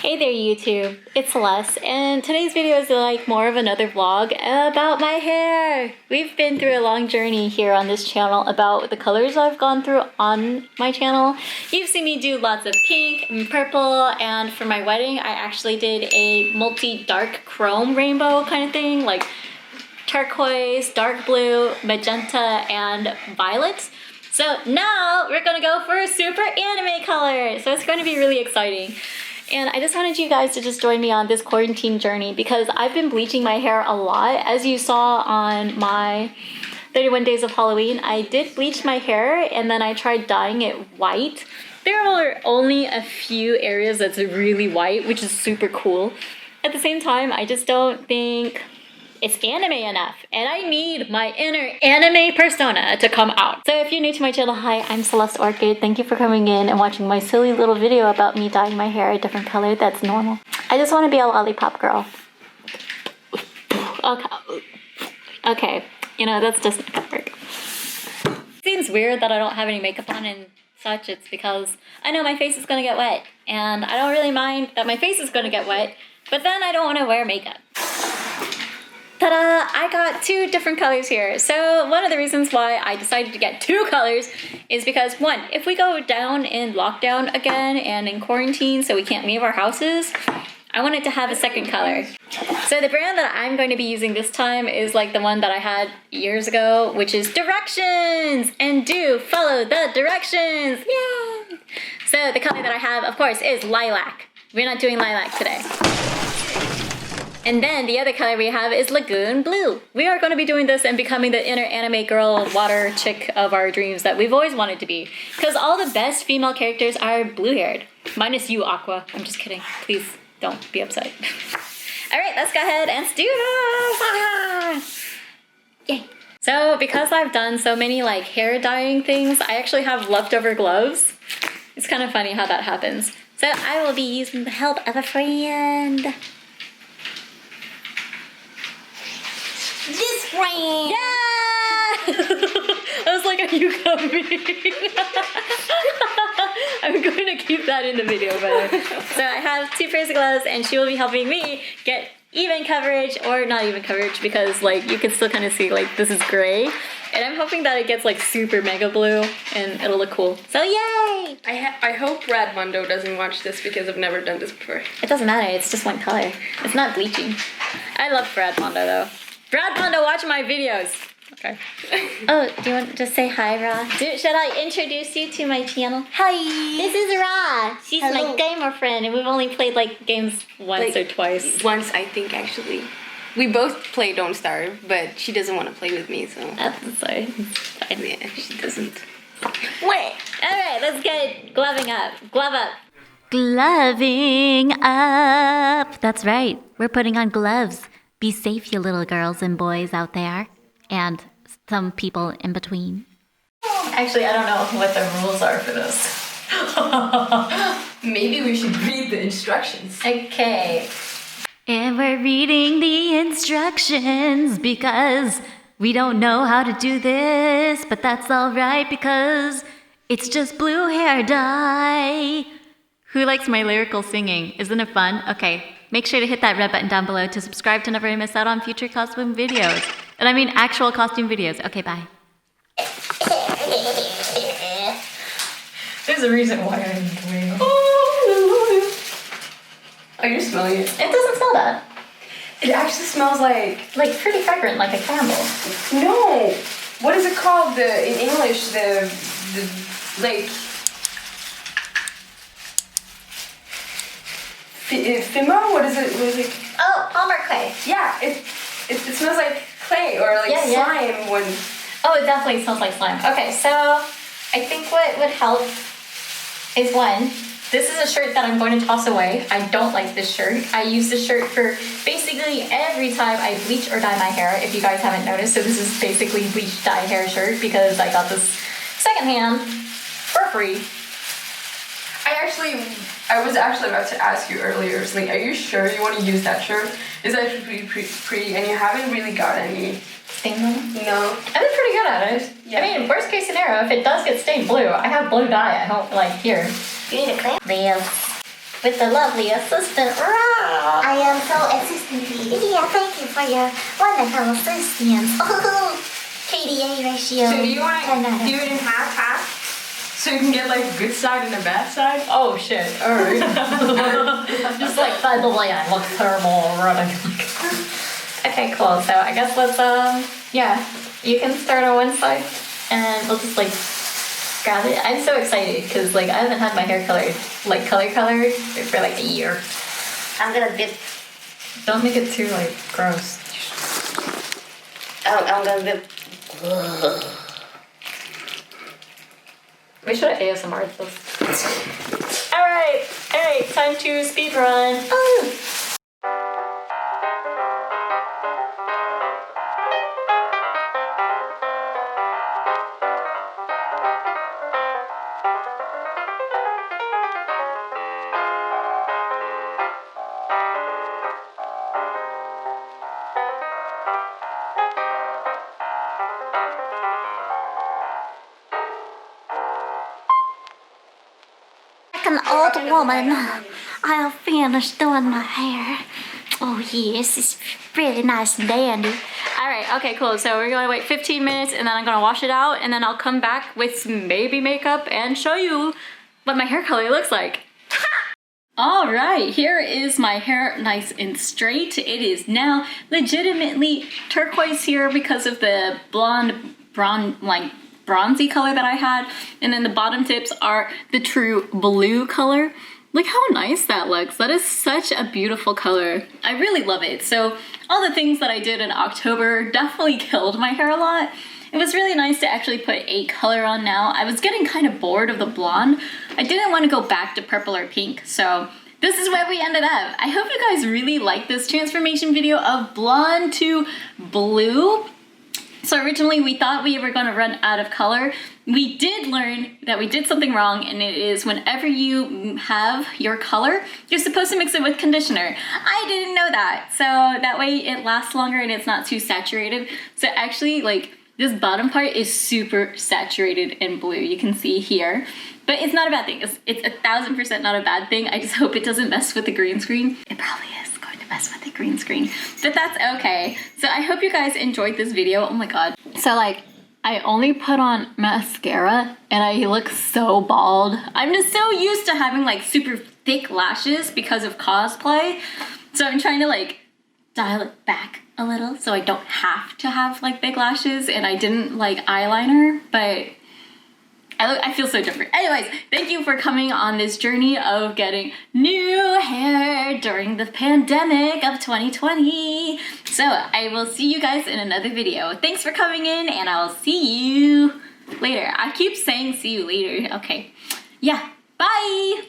Hey there YouTube, it's Celeste, and today's video is like more of another vlog about my hair. We've been through a long journey here on this channel about the colors I've gone through on my channel. You've seen me do lots of pink and purple, and for my wedding I actually did a multi-dark chrome rainbow kind of thing, like turquoise, dark blue, magenta, and violet. So now we're gonna go for a super anime color, so it's going to be really exciting. And I just wanted you guys to just join me on this quarantine journey because I've been bleaching my hair a lot. As you saw on my 31 Days of Halloween, I did bleach my hair and then I tried dyeing it white. There are only a few areas that's really white, which is super cool. At the same time, I just don't think it's anime enough, and I need my inner anime persona to come out. So if you're new to my channel, hi, I'm CelesteOrchid. Thank you for coming in and watching my silly little video about me dyeing my hair a different color that's normal. I just want to be a lollipop girl. Okay, you know, that's just not gonna work. It seems weird that I don't have any makeup on and such. It's because I know my face is gonna get wet, and I don't really mind that my face is gonna get wet, but then I don't want to wear makeup. Ta-da! I got two different colors here. So one of the reasons why I decided to get two colors is because, one, if we go down in lockdown again and in quarantine so we can't leave our houses, I wanted to have a second color. So the brand that I'm going to be using this time is like the one that I had years ago, which is Directions! And do follow the directions! Yay! So the color that I have, of course, is Lilac. We're not doing lilac today. And then the other color we have is Lagoon Blue. We are going to be doing this and becoming the inner anime girl water chick of our dreams that we've always wanted to be. Because all the best female characters are blue-haired. Minus you, Aqua. I'm just kidding. Please don't be upset. Alright, let's go ahead and do this! Yay! So because I've done so many like hair dyeing things, I actually have leftover gloves. It's kind of funny how that happens. So I will be using the help of a friend. This friend! Yeah! I was like, are you coming? I'm going to keep that in the video, by the way. So I have two pairs of gloves, and she will be helping me get even coverage, or not even coverage, because like you can still kind of see like this is gray. And I'm hoping that it gets like super mega blue, and it'll look cool. So yay! I hope Brad Mondo doesn't watch this because I've never done this before. It doesn't matter, it's just one color. It's not bleaching. I love Brad Mondo though. Brad Mondo, watch my videos. Okay. Oh, do you want to just say hi, Ra? Should I introduce you to my channel? Hi. This is Ra. She's my gamer friend, and we've only played like games once or twice. Once, I think, actually. We both play Don't Starve, but she doesn't want to play with me, so. I'm sorry. Fine. Yeah, she doesn't. Wait. All right, let's get gloving up. Glove up. Gloving up. That's right. We're putting on gloves. Be safe, you little girls and boys out there, and some people in between. Actually, I don't know what the rules are for this. Maybe we should read the instructions. Okay. And we're reading the instructions because we don't know how to do this, but that's all right because it's just blue hair dye. Who likes my lyrical singing? Isn't it fun? Okay. Make sure to hit that red button down below to subscribe to never miss out on future costume videos. And I mean actual costume videos. Okay, bye. There's a reason why I'm doing it. Are you smelling it? It doesn't smell bad. It actually smells like pretty fragrant, like a candle. No! What is it called in English? The like... Fimo? What is it? Oh, Hallmark clay. Yeah, it smells like clay or like slime when... Oh, it definitely smells like slime. Okay, so I think what would help is one, this is a shirt that I'm going to toss away. I don't like this shirt. I use this shirt for basically every time I bleach or dye my hair, if you guys haven't noticed. So this is basically bleach dye hair shirt because I got this secondhand for free. I was actually about to ask you earlier, like, are you sure you want to use that shirt? It's actually pretty, and you haven't really got any stain on it? No. I've been pretty good at it. Yeah. I mean, worst case scenario, if it does get stained blue, I have blue dye at home, like here. You need to clean this. with the lovely assistant. Rah! I am so assistant. Yeah, thank you for your wonderful assistance. Oh, KDA ratio. So do you want to 10 out of do it in half? So you can get like a good side and a bad side? Oh shit, alright. Just like, by the way, I look terrible already. Okay, cool. So I guess let's, yeah. You can start on one side and we'll just like grab it. I'm so excited because like I haven't had my hair colored, like colored for like a year. I'm gonna dip. Don't make it too like gross. I'm gonna dip. We should have ASMR this. Alright, time to speed run. Oh. Like an old woman, I have finished doing my hair. Oh yes, it's really nice and dandy. Alright, okay, cool. So we're gonna wait 15 minutes and then I'm gonna wash it out and then I'll come back with some baby makeup and show you what my hair color looks like. Alright, here is my hair nice and straight. It is now legitimately turquoise here because of the bronzy color that I had, and then the bottom tips are the true blue color. Look how nice that looks. That is such a beautiful color. I really love it. So all the things that I did in October definitely killed my hair a lot. It was really nice to actually put a color on now. I was getting kind of bored of the blonde. I didn't want to go back to purple or pink, so this is where we ended up. I hope you guys really like this transformation video of blonde to blue. So originally we thought we were gonna run out of color. We did learn that we did something wrong, and it is whenever you have your color, you're supposed to mix it with conditioner. I didn't know that. So that way it lasts longer and it's not too saturated. So actually, like, this bottom part is super saturated in blue. You can see here. But it's not a bad thing. It's 1000% not a bad thing. I just hope it doesn't mess with the green screen. It probably is going to mess with the green screen, but that's okay. So I hope you guys enjoyed this video. Oh my god. So like, I only put on mascara and I look so bald. I'm just so used to having like super thick lashes because of cosplay. So I'm trying to like dial it back a little so I don't have to have like big lashes, and I didn't like eyeliner, but I feel so different. Anyways, thank you for coming on this journey of getting new hair during the pandemic of 2020. So I will see you guys in another video. Thanks for coming in, and I'll see you later. I keep saying see you later. Okay. Yeah. Bye.